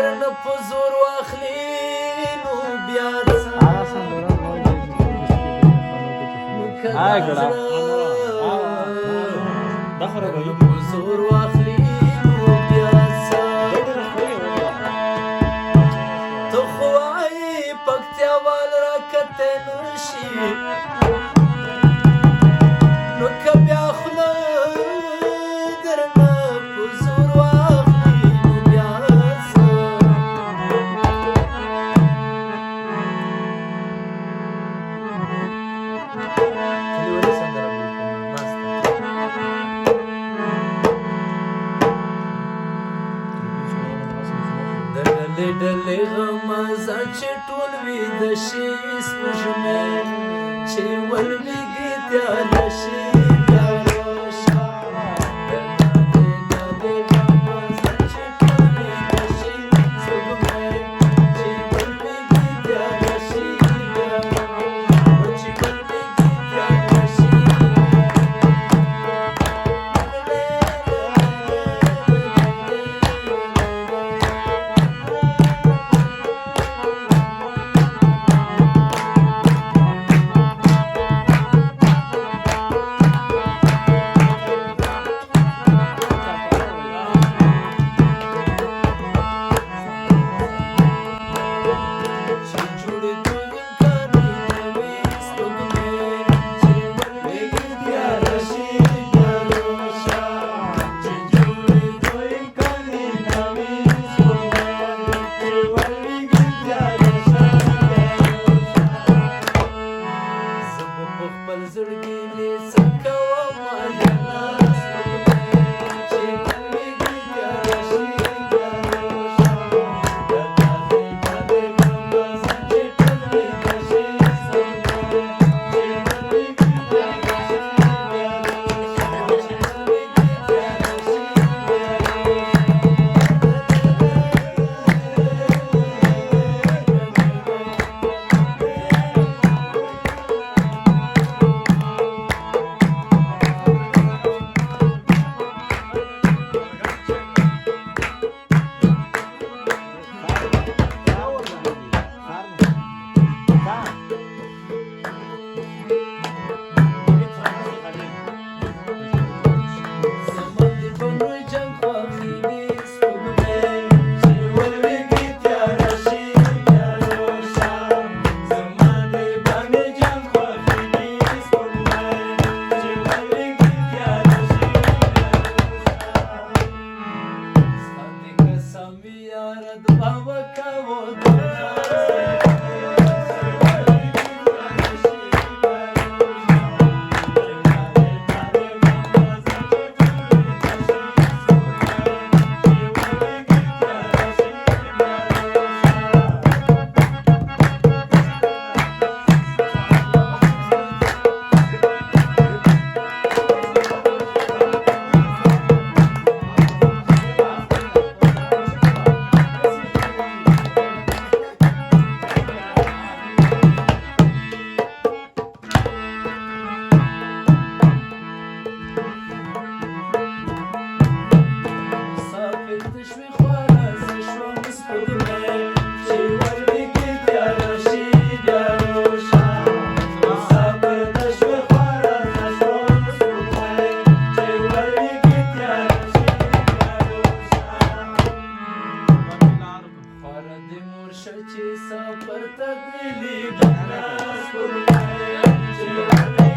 درنه په زور واخلي نو بیا څه په زور واخلي نو بیا څه ته خو وایې پکتیاوال راکتی نشي نو که بیا خوله درنه په زور واخلي نو بیا څه د ډلې ډلې غمازان چې ټول ویده شي سپوږمۍ چې ولویږي تیاره شي بیا روښه د ډلې ډلې غمازان چې ټول ویده شي سپوږمۍ چې ولویږي تیاره شي بیا روښه چې ولویږي تیاره شي Che sa par tadili bana spurmai